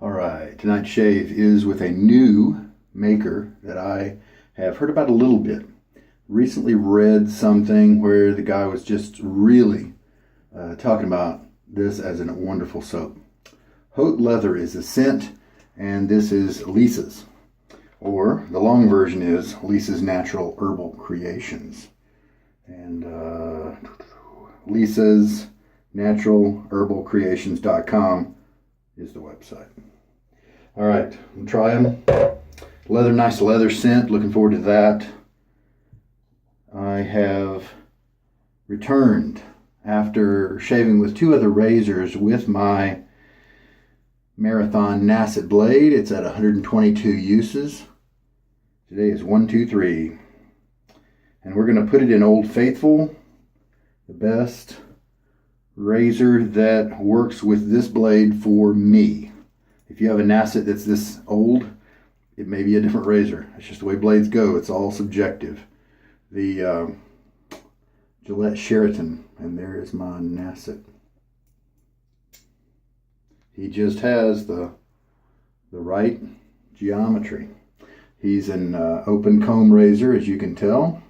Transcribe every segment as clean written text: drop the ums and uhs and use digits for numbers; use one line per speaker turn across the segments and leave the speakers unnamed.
Alright, tonight's shave is with a new maker that I have heard about a little bit. Recently read something where the guy was just really talking about this as a wonderful soap. Haute Leather is the scent, and this is Lisa's. Or the long version is Lisa's Natural Herbal Creations. And Lisa's Natural Herbal Creations.com is the website. All right, I'm trying leather, nice leather scent. Looking forward to that. I have returned after shaving with two other razors with my Marathon Nacet blade. It's at 122 uses. Today is 1, 2, 3. And we're going to put it in Old Faithful, the best razor that works with this blade for me. If you have a Nacet that's this old, it may be a different razor. It's just the way blades go. It's all subjective. The Gillette Sheraton, and there is my Nacet. He just has the right geometry. He's an open comb razor, as you can tell.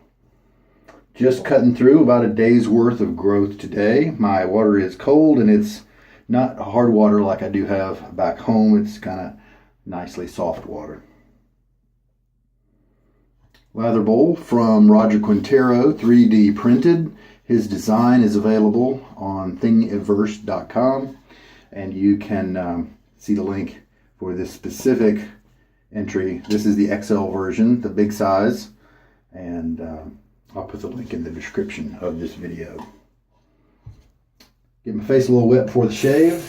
Just cutting through about a day's worth of growth today. My water is cold, and it's not hard water like I do have back home. It's kind of nicely soft water. Lather bowl from Roger Quintero, 3D printed. His design is available on thingiverse.com, and you can see the link for this specific entry. This is the XL version, the big size, and I'll put the link in the description of this video. Get my face a little wet before the shave.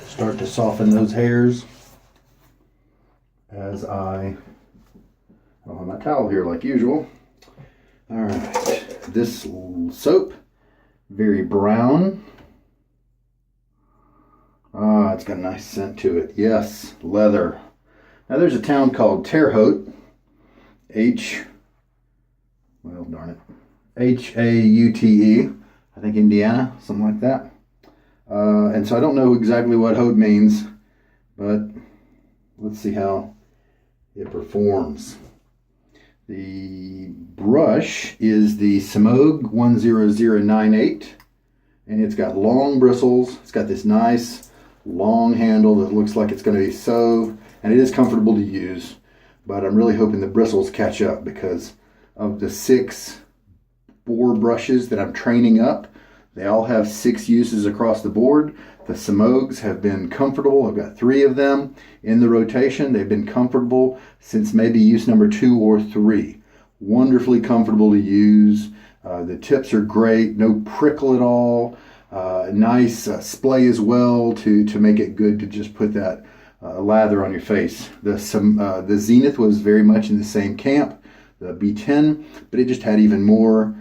Start to soften those hairs as I don't have my towel here like usual. All right, this soap, very brown. Ah, it's got a nice scent to it. Yes, leather. Now there's a town called Terre Haute, well, darn it, Haute, I think Indiana, something like that. And so I don't know exactly what Haute means, but let's see how it performs. The brush is the Simog 10098, and it's got long bristles. It's got this nice long handle that looks like it's going to be and it is comfortable to use, but I'm really hoping the bristles catch up because of the 6 Boar brushes that I'm training up. They all have 6 uses across the board. The Simogs have been comfortable. I've got 3 of them in the rotation. They've been comfortable since maybe use number 2 or 3. Wonderfully comfortable to use. The tips are great, no prickle at all. Nice splay as well to make it good to just put that lather on your face. The Zenith was very much in the same camp, the B10, but it just had even more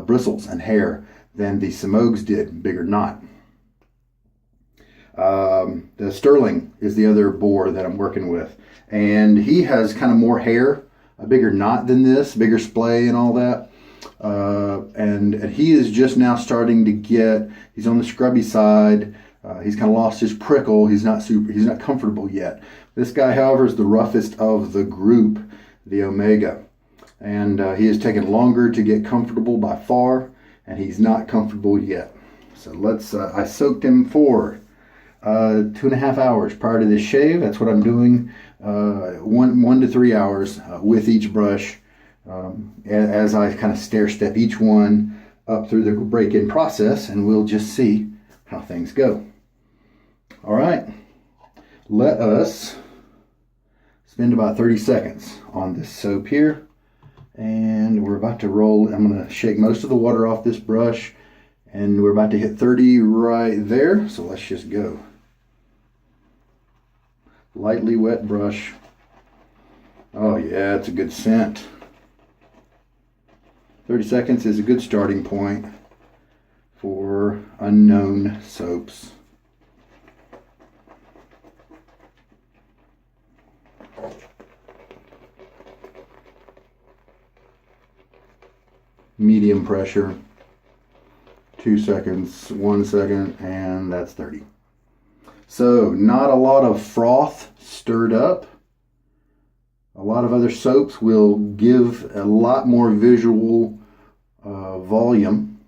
bristles and hair than the Simogs did, bigger knot. The Sterling is the other Boar that I'm working with, and he has kind of more hair, a bigger knot than this, bigger splay and all that. And he is just now starting to get, he's on the scrubby side. He's kind of lost his prickle. He's not comfortable yet. This guy, however, is the roughest of the group, the Omega. And he has taken longer to get comfortable by far, and he's not comfortable yet. So let's, I soaked him for 2.5 hours prior to this shave. That's what I'm doing, 1 to 3 hours with each brush, as I kind of stair step each one up through the break-in process, and we'll just see how things go. All right, let us spend about 30 seconds on this soap here, and we're about to roll. I'm going to shake most of the water off this brush, and we're about to hit 30 right there, so let's just go. Lightly wet brush. Oh yeah, it's a good scent. 30 seconds is a good starting point for unknown soaps. Medium pressure, 2 seconds, 1 second, and that's 30. So not a lot of froth stirred up. A lot of other soaps will give a lot more visual volume,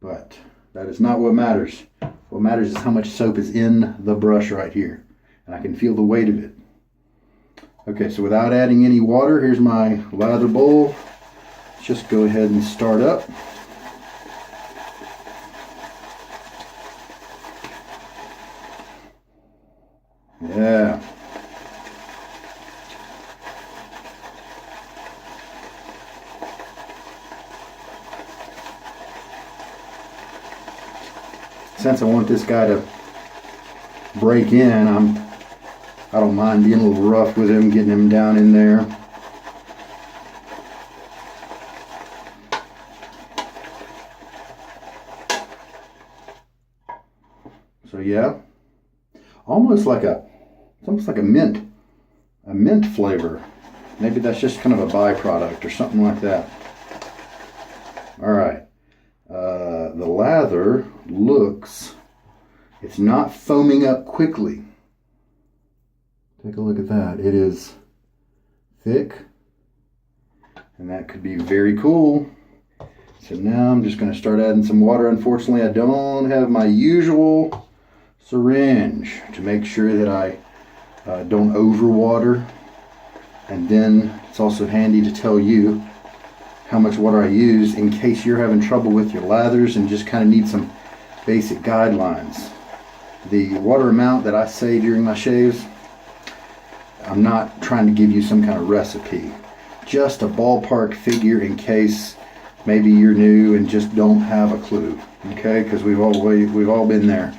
but that is not what matters. What matters is how much soap is in the brush right here, and I can feel the weight of it. Okay, so without adding any water, here's my lather bowl. Let's just go ahead and start up. Yeah. Since I want this guy to break in, I don't mind being a little rough with him, getting him down in there. So yeah, it's almost like a mint flavor. Maybe that's just kind of a byproduct or something like that. All right. The lather looks, it's not foaming up quickly. Take a look at that. It is thick, and that could be very cool. So now I'm just going to start adding some water. Unfortunately, I don't have my usual syringe to make sure that I don't overwater. And then it's also handy to tell you how much water I use in case you're having trouble with your lathers and just kind of need some basic guidelines. The water amount that I say during my shaves, I'm not trying to give you some kind of recipe. Just a ballpark figure in case maybe you're new and just don't have a clue. Okay, because we've all been there.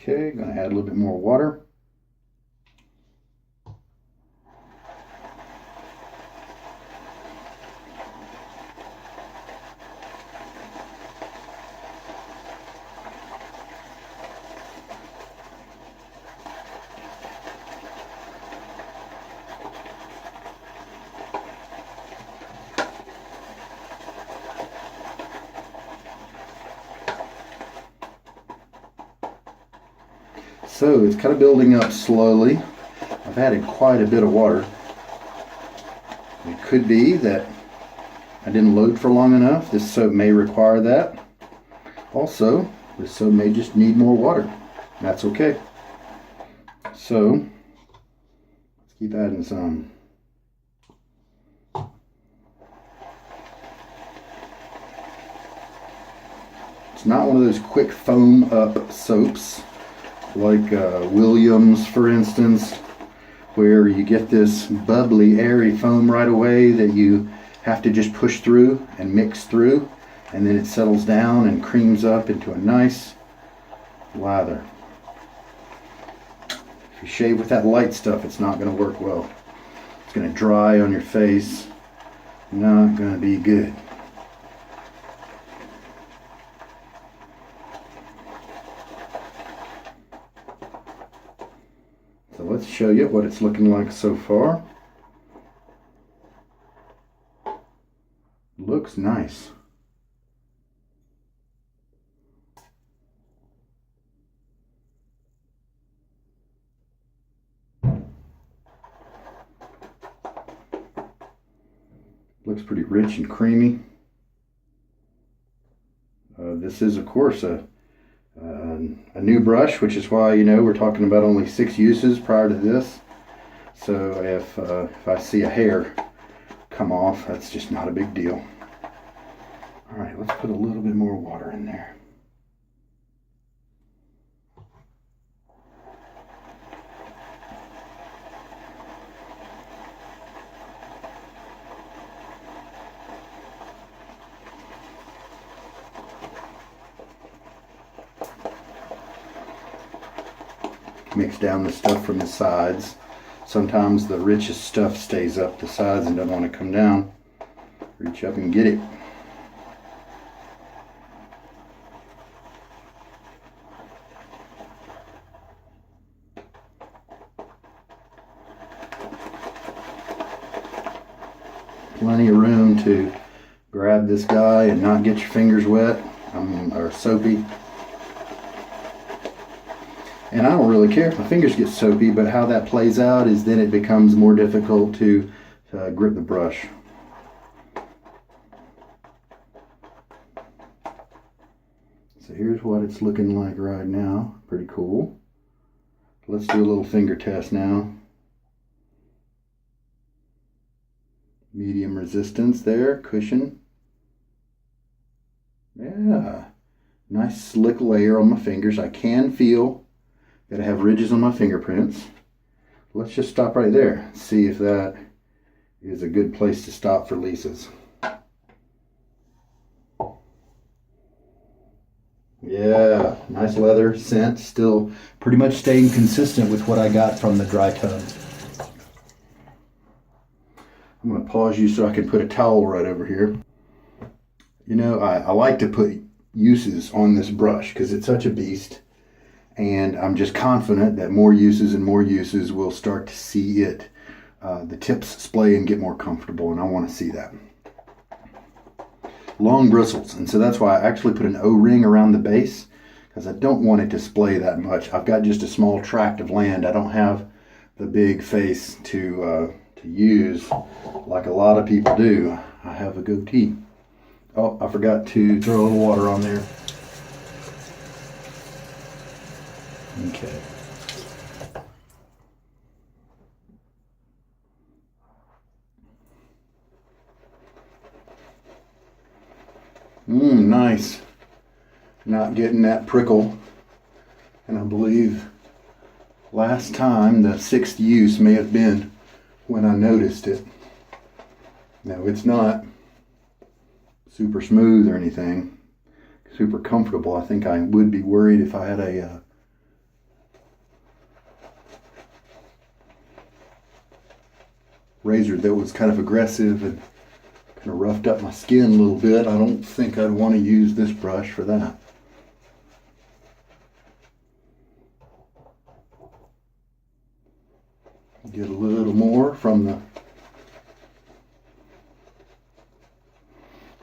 Okay, going to add a little bit more water. So it's kind of building up slowly. I've added quite a bit of water. It could be that I didn't load for long enough. This soap may require that. Also, this soap may just need more water. That's okay. So let's keep adding some. It's not one of those quick foam up soaps like Williams, for instance, where you get this bubbly, airy foam right away that you have to just push through and mix through, and then it settles down and creams up into a nice lather. If you shave with that light stuff, it's not going to work well. It's going to dry on your face. Not going to be good. So let's show you what it's looking like so far. Looks nice. Looks pretty rich and creamy. This is, of course, a new brush, which is why, you know, we're talking about only 6 uses prior to this. So if I see a hair come off, that's just not a big deal. All right, let's put a little bit more water in there. Mix down the stuff from the sides. Sometimes the richest stuff stays up the sides and doesn't want to come down. Reach up and get it. plenty of room to grab this guy and not get your fingers wet or soapy. And I don't really care if my fingers get soapy, but how that plays out is then it becomes more difficult to grip the brush. So here's what it's looking like right now. Pretty cool. Let's do a little finger test now. Medium resistance there, cushion. Yeah, nice slick layer on my fingers. I can feel that I have ridges on my fingerprints. Let's just stop right there. See if that is a good place to stop for Lisa's. Yeah, nice leather scent, still pretty much staying consistent with what I got from the dry tub. I'm going to pause you so I can put a towel right over here. You know, I like to put uses on this brush because it's such a beast, and I'm just confident that more uses and more uses will start to see it, the tips splay and get more comfortable, and I want to see that. Long bristles, and so that's why I actually put an O-ring around the base, because I don't want it to splay that much. I've got just a small tract of land. I don't have the big face to use like a lot of people do. I have a goatee. Oh, I forgot to throw a little water on there. Okay. Nice. Not getting that prickle. And I believe last time, the 6th use may have been when I noticed it. No, it's not super smooth or anything. Super comfortable. I think I would be worried if I had a razor that was kind of aggressive and kind of roughed up my skin a little bit. I don't think I'd want to use this brush for that. Get a little more from the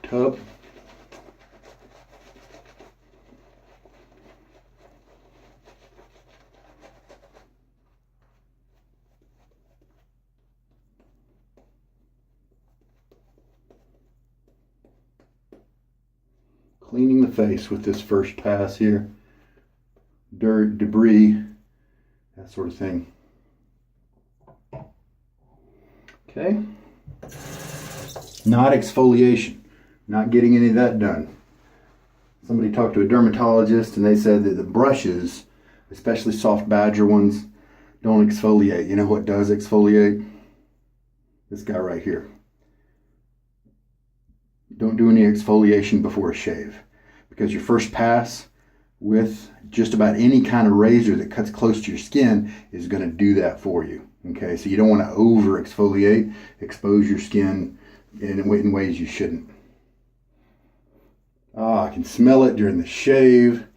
tub. Cleaning the face with this first pass here. Dirt, debris, that sort of thing. Okay. Not exfoliation. Not getting any of that done. Somebody talked to a dermatologist and they said that the brushes, especially soft badger ones, don't exfoliate. You know what does exfoliate? This guy right here. Don't do any exfoliation before a shave, because your first pass with just about any kind of razor that cuts close to your skin is going to do that for you. Okay, so you don't want to over exfoliate, expose your skin in ways you shouldn't. I can smell it during the shave.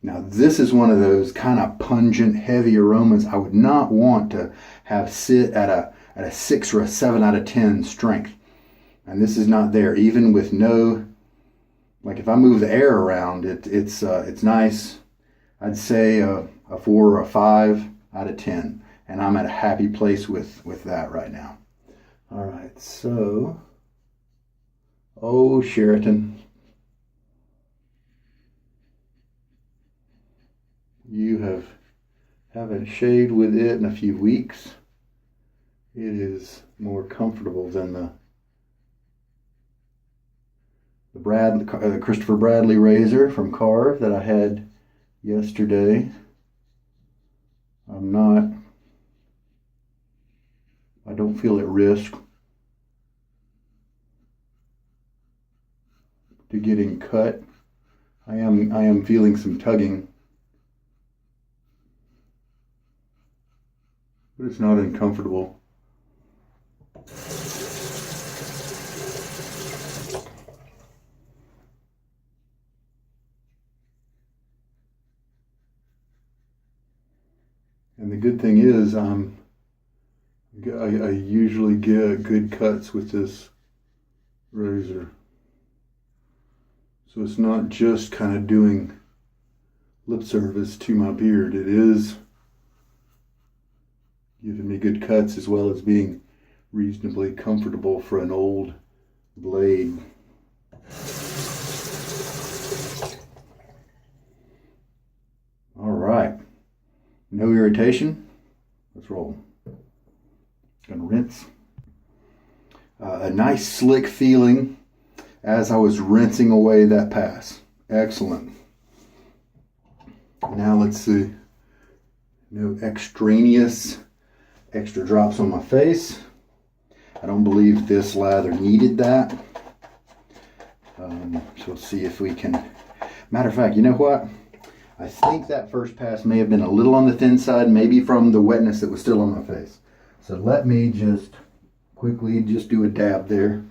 Now this is one of those kind of pungent, heavy aromas I would not want to have sit at a 6 or a 7 out of 10 strength. And this is not there, even with no, like if I move the air around, it's nice. I'd say a 4 or a 5 out of 10. And I'm at a happy place with that right now. All right, so, oh, Sheraton. You haven't shaved with it in a few weeks. It is more comfortable than the Christopher Bradley razor from Carve that I had yesterday. I don't feel at risk to getting cut. I am feeling some tugging, but it's not uncomfortable. And the good thing is, I usually get good cuts with this razor. So it's not just kind of doing lip service to my beard. It is giving me good cuts as well as being reasonably comfortable for an old blade. All right, no irritation. Let's roll. Gonna rinse. A nice slick feeling as I was rinsing away that pass. Excellent. Now let's see. No extraneous extra drops on my face. I don't believe this lather needed that. So we'll see if we can. Matter of fact, you know what? I think that first pass may have been a little on the thin side, maybe from the wetness that was still on my face. So let me just quickly just do a dab there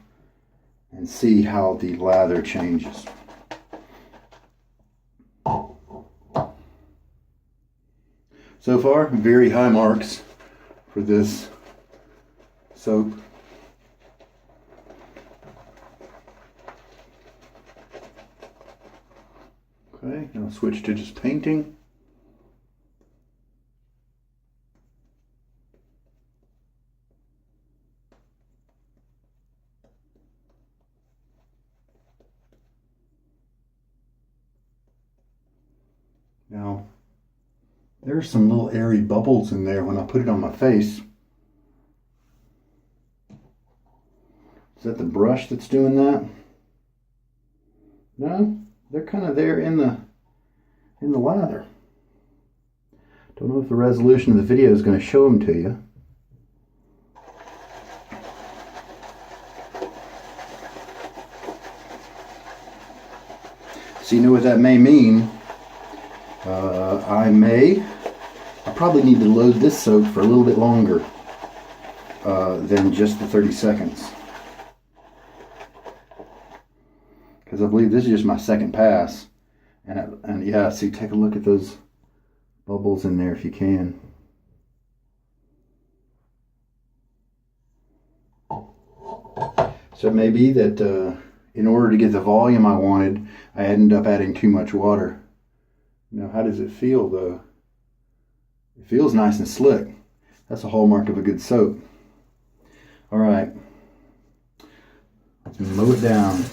and see how the lather changes. So far, very high marks for this soap. Okay, I'll switch to just painting. Now, there's some little airy bubbles in there when I put it on my face. Is that the brush that's doing that? No, they're kind of there in the lather. Don't know if the resolution of the video is going to show them to you. So you know what that may mean. I probably need to load this soap for a little bit longer than just the 30 seconds. Because I believe this is just my second pass. And yeah, see, take a look at those bubbles in there if you can. So it may be that in order to get the volume I wanted, I ended up adding too much water. Now, how does it feel though? It feels nice and slick. That's a hallmark of a good soap. All right, let's mow it down.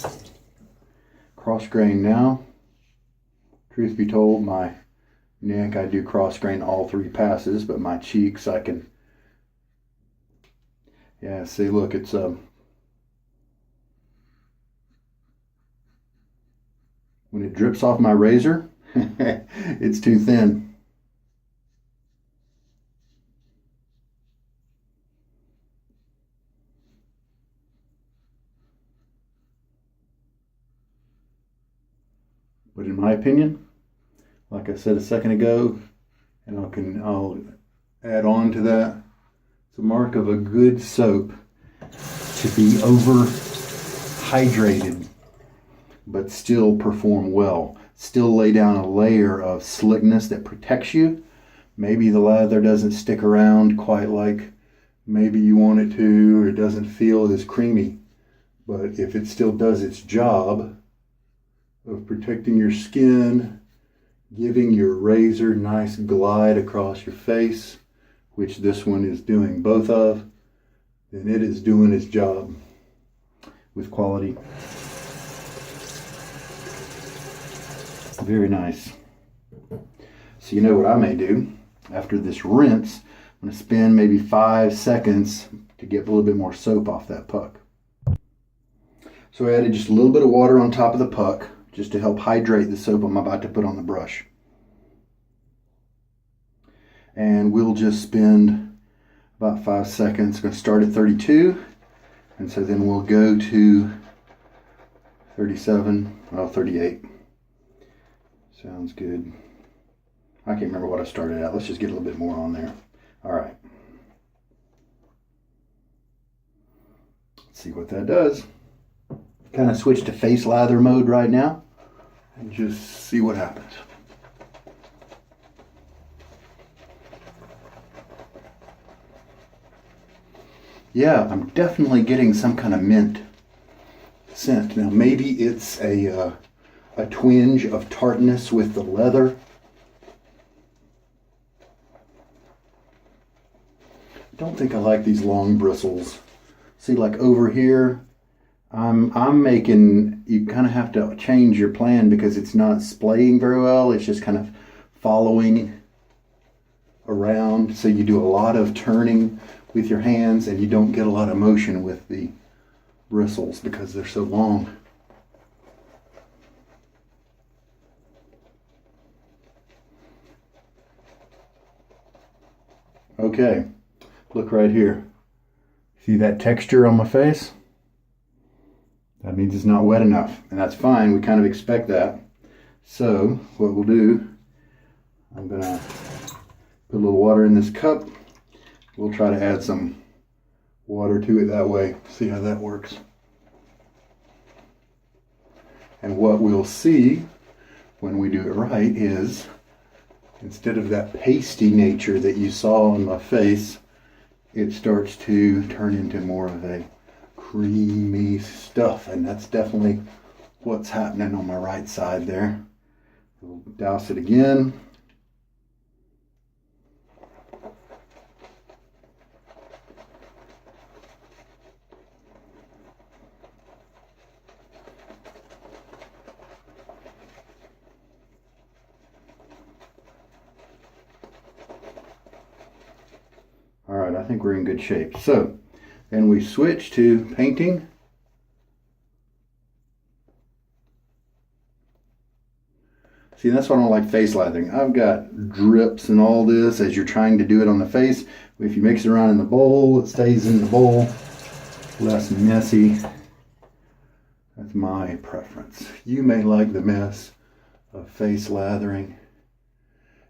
Cross grain now. Truth be told, my neck I do cross grain all 3 passes, but my cheeks I can. Yeah, see, look, it's when it drips off my razor, it's too thin. But in my opinion, like I said a second ago, and I'll add on to that, it's a mark of a good soap to be over hydrated, but still perform well. Still lay down a layer of slickness that protects you. Maybe the lather doesn't stick around quite like maybe you want it to, or it doesn't feel as creamy. But if it still does its job of protecting your skin, giving your razor nice glide across your face, which this one is doing both of, then it is doing its job with quality. Very nice. So you know what I may do after this rinse? I'm going to spend maybe 5 seconds to get a little bit more soap off that puck. So I added just a little bit of water on top of the puck just to help hydrate the soap I'm about to put on the brush. And we'll just spend about 5 seconds. I'm going to start at 32, and so then we'll go to 37, well, 38. Sounds good. I can't remember what I started at. Let's just get a little bit more on there. All right. Let's see what that does. Kind of switch to face lather mode right now and just see what happens. Yeah, I'm definitely getting some kind of mint scent. Now maybe it's a twinge of tartness with the leather. I don't think I like these long bristles. See, like over here, I'm making, you kind of have to change your plan because it's not splaying very well. It's just kind of following around. So you do a lot of turning with your hands and you don't get a lot of motion with the bristles because they're so long. Okay, look right here. See that texture on my face? That means it's not wet enough, and that's fine. We kind of expect that. So what we'll do, I'm gonna put a little water in this cup. We'll try to add some water to it that way. See how that works. And what we'll see when we do it right is, instead of that pasty nature that you saw on my face, it starts to turn into more of a creamy stuff, and that's definitely what's happening on my right side there. We'll douse it again. All right, I think we're in good shape. So then we switch to painting. See, that's why I don't like face lathering. I've got drips and all this as you're trying to do it on the face. If you mix it around in the bowl, it stays in the bowl, less messy. That's my preference. You may like the mess of face lathering.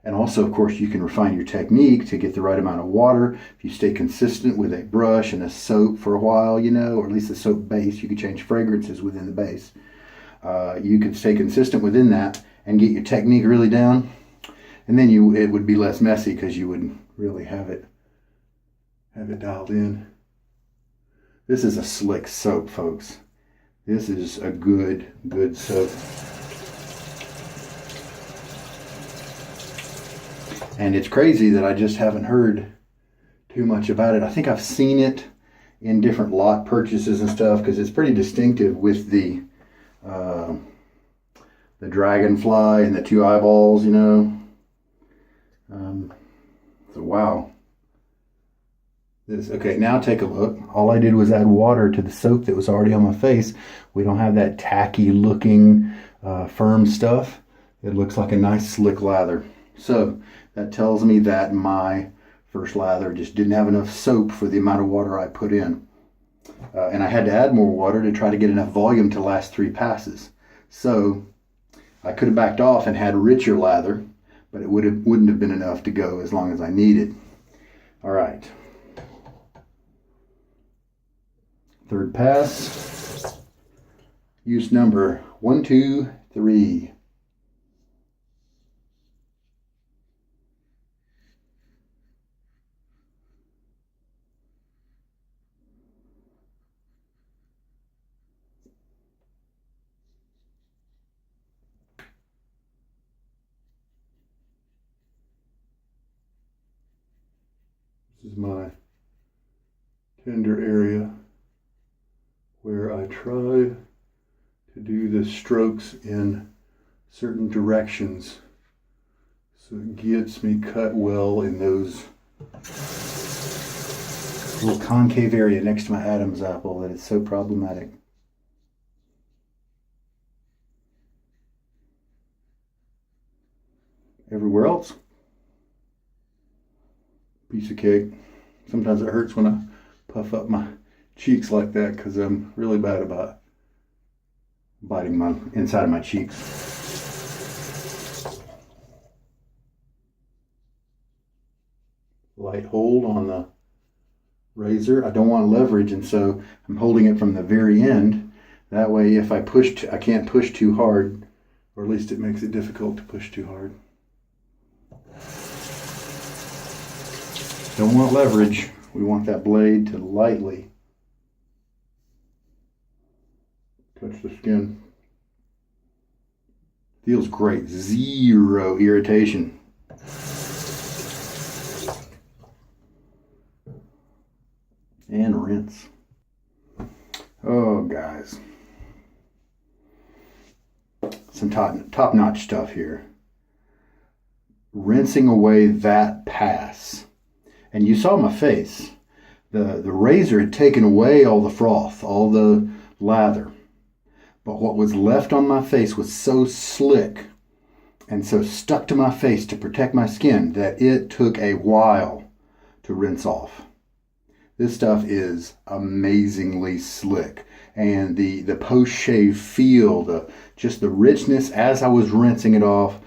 And also, of course, you can refine your technique to get the right amount of water. If you stay consistent with a brush and a soap for a while, you know, or at least the soap base, you can change fragrances within the base. You can stay consistent within that and get your technique really down. And then it would be less messy because you would really have it dialed in. This is a slick soap, folks. This is a good soap. And it's crazy that I just haven't heard too much about it. I think I've seen it in different lot purchases and stuff because it's pretty distinctive with the dragonfly and the two eyeballs, you know. So wow. Okay, now take a look. All I did was add water to the soap that was already on my face. We don't have that tacky looking firm stuff. It looks like a nice slick lather. So that tells me that my first lather just didn't have enough soap for the amount of water I put in. And I had to add more water to try to get enough volume to last 3 passes. So I could have backed off and had richer lather, but it wouldn't have been enough to go as long as I needed. All right. Third pass. Use number 1, 2, 3. This is my tender area where I try to do the strokes in certain directions so it gets me cut well in those little concave area next to my Adam's apple that is so problematic. Everywhere else, piece of cake. Sometimes it hurts when I puff up my cheeks like that because I'm really bad about biting my inside of my cheeks. Light hold on the razor. I don't want leverage, and so I'm holding it from the very end. That way, if I push, I can't push too hard, or at least it makes it difficult to push too hard. Don't want leverage. We want that blade to lightly the skin. Feels great. Zero irritation. And rinse. Oh, guys. Some top-notch stuff here. Rinsing away that pass. And you saw my face. The razor had taken away all the froth, all the lather. But what was left on my face was so slick and so stuck to my face to protect my skin that it took a while to rinse off. This stuff is amazingly slick. And the post-shave feel, just the richness as I was rinsing it off,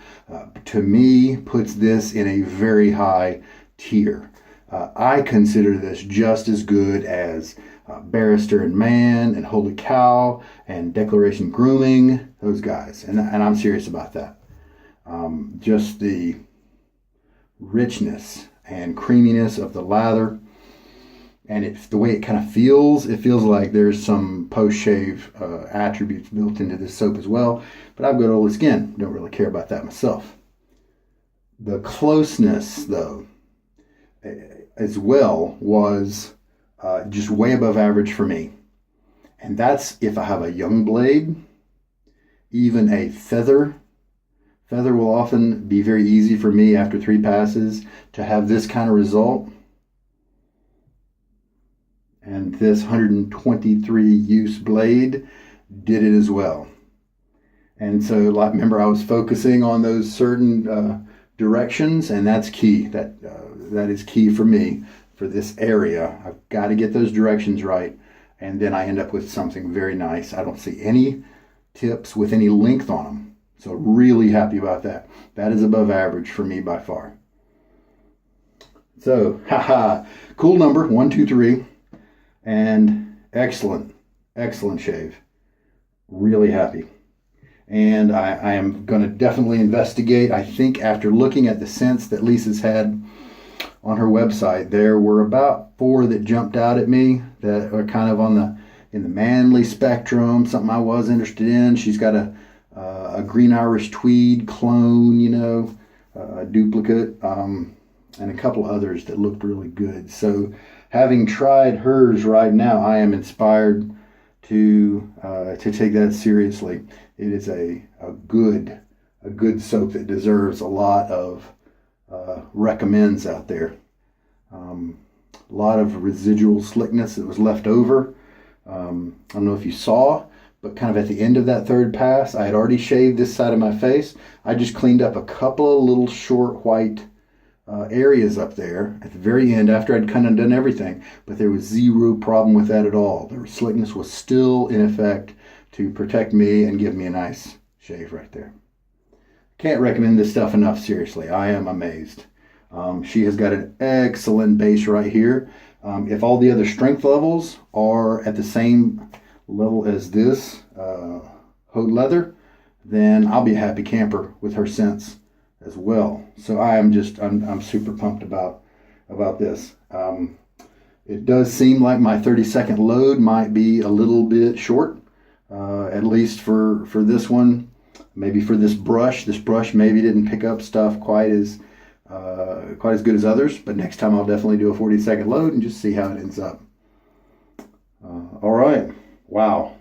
to me, puts this in a very high tier. I consider this just as good as Barrister and Man and Holy Cow and Declaration Grooming, those guys. And I'm serious about that. Just the richness and creaminess of the lather. And the way it kind of feels, it feels like there's some post-shave attributes built into this soap as well. But I've got oily skin. Don't really care about that myself. The closeness, though, as well, was just way above average for me. And that's if I have a young blade, even a feather. Feather will often be very easy for me after 3 passes to have this kind of result. And this 123 use blade did it as well. And so, like, remember, I was focusing on those certain directions, and that's key. That is key for me for this area. I've got to get those directions right, and then I end up with something very nice. I don't see any tips with any length on them, so really happy about that. That is above average for me by far. So, cool number 123. And excellent shave. Really happy. And I am going to definitely investigate. I think after looking at the scents that Lisa's had on her website, there were about 4 that jumped out at me that are kind of in the manly spectrum, something I was interested in. She's got a green Irish tweed clone, a duplicate, and a couple others that looked really good. So having tried hers right now, I am inspired to take that seriously. It is a good soap that deserves a lot of recommends out there. A lot of residual slickness that was left over. I don't know if you saw, but kind of at the end of that 3rd pass, I had already shaved this side of my face. I just cleaned up a couple of little short white areas up there at the very end after I'd kind of done everything, but there was zero problem with that at all. The slickness was still in effect to protect me and give me a nice shave right there. Can't recommend this stuff enough, seriously. I am amazed. She has got an excellent base right here. If all the other strength levels are at the same level as this Haute leather, then I'll be a happy camper with her scents as well. So I'm super pumped about this. It does seem like my 30-second load might be a little bit short, at least for this one. Maybe for this brush. This brush maybe didn't pick up stuff quite as good as others, but next time I'll definitely do a 40-second load and just see how it ends up. All right. Wow.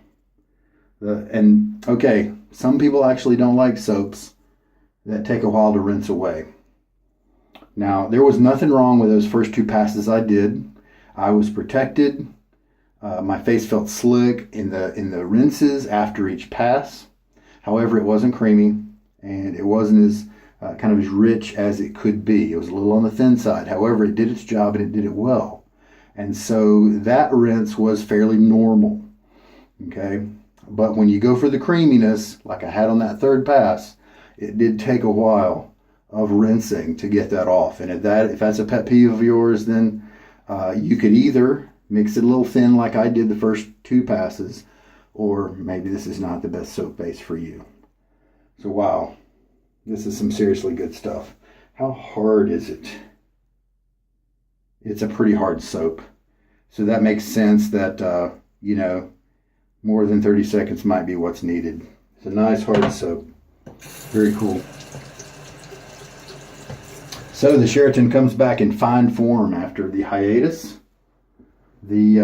Okay, some people actually don't like soaps that take a while to rinse away. Now, there was nothing wrong with those first 2 passes I did. I was protected. My face felt slick in the rinses after each pass. However, it wasn't creamy, and it wasn't as kind of as rich as it could be. It was a little on the thin side. However, it did its job, and it did it well. And so that rinse was fairly normal. Okay? But when you go for the creaminess, like I had on that 3rd pass, it did take a while of rinsing to get that off. And if that's a pet peeve of yours, then you could either mix it a little thin like I did the first 2 passes, or maybe this is not the best soap base for you. So wow, this is some seriously good stuff. How hard is it? It's a pretty hard soap. So that makes sense that, more than 30 seconds might be what's needed. It's a nice hard soap. Very cool. So the Sheraton comes back in fine form after the hiatus. It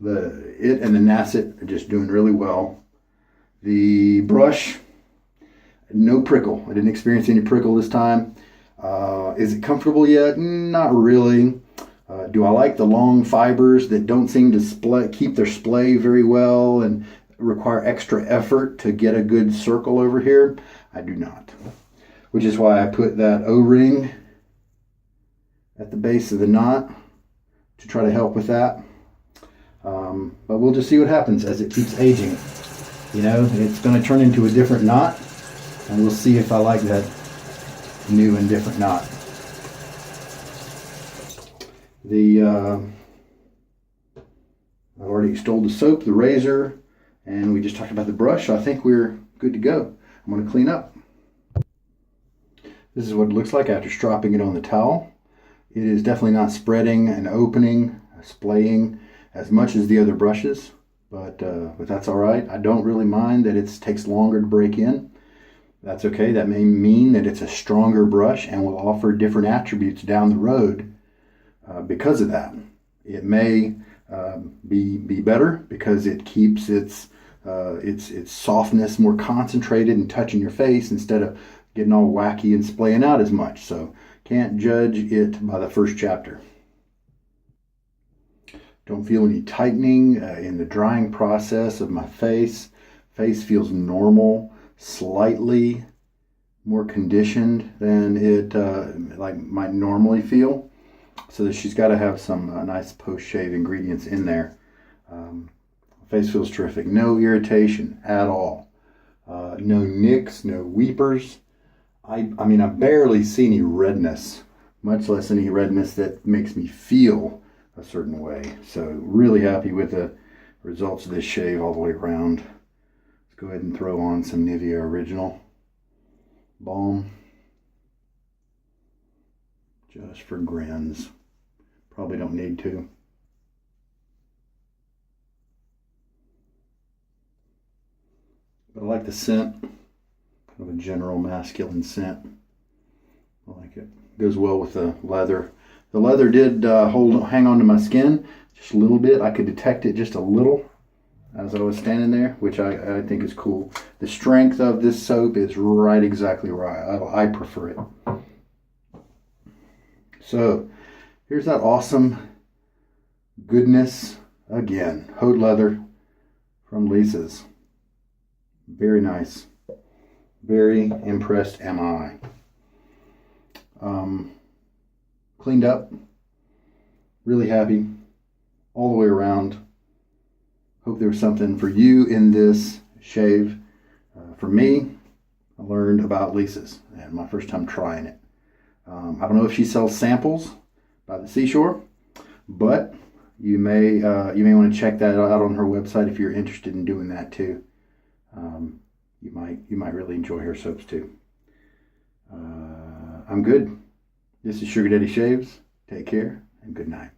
and the Nacet are just doing really well. The brush, no prickle. I didn't experience any prickle this time. Is it comfortable yet? Not really. Do I like the long fibers that don't seem to keep their splay very well and require extra effort to get a good circle over here? I do not. Which is why I put that O-ring at the base of the knot to try to help with that. But we'll just see what happens as it keeps aging. You know, it's going to turn into a different knot, and we'll see if I like that new and different knot. I've already stole the soap, the razor, and we just talked about the brush, so I think we're good to go. I'm going to clean up. This is what it looks like after stropping it on the towel. It is definitely not spreading and opening, splaying as much as the other brushes, but that's all right. I don't really mind that it takes longer to break in. That's okay. That may mean that it's a stronger brush and will offer different attributes down the road because of that. It may be better because it keeps its softness more concentrated and touching your face instead of getting all wacky and splaying out as much. So can't judge it by the first chapter. Don't feel any tightening in the drying process of my face. Face feels normal, slightly more conditioned than it might normally feel. So that she's got to have some nice post-shave ingredients in there. Face feels terrific. No irritation at all. No nicks, no weepers. I mean, I barely see any redness, much less any redness that makes me feel a certain way. So really happy with the results of this shave all the way around. Let's go ahead and throw on some Nivea Original Balm. Just for grins. Probably don't need to. But I like the scent. Kind of a general masculine scent. I like it. Goes well with the leather. The leather did hang on to my skin just a little bit. I could detect it just a little as I was standing there, which I think is cool. The strength of this soap is right exactly right. I prefer it. So here's that awesome goodness again. Haute leather from Lisa's. Very nice. Very impressed am I. Cleaned up. Really happy all the way around. Hope there was something for you in this shave. For me, I learned about Lisa's and my first time trying it. I don't know if she sells samples by the seashore, but you may want to check that out on her website if you're interested in doing that too. You might really enjoy her soaps too. I'm good. This is Sugar Daddy Shaves. Take care and good night.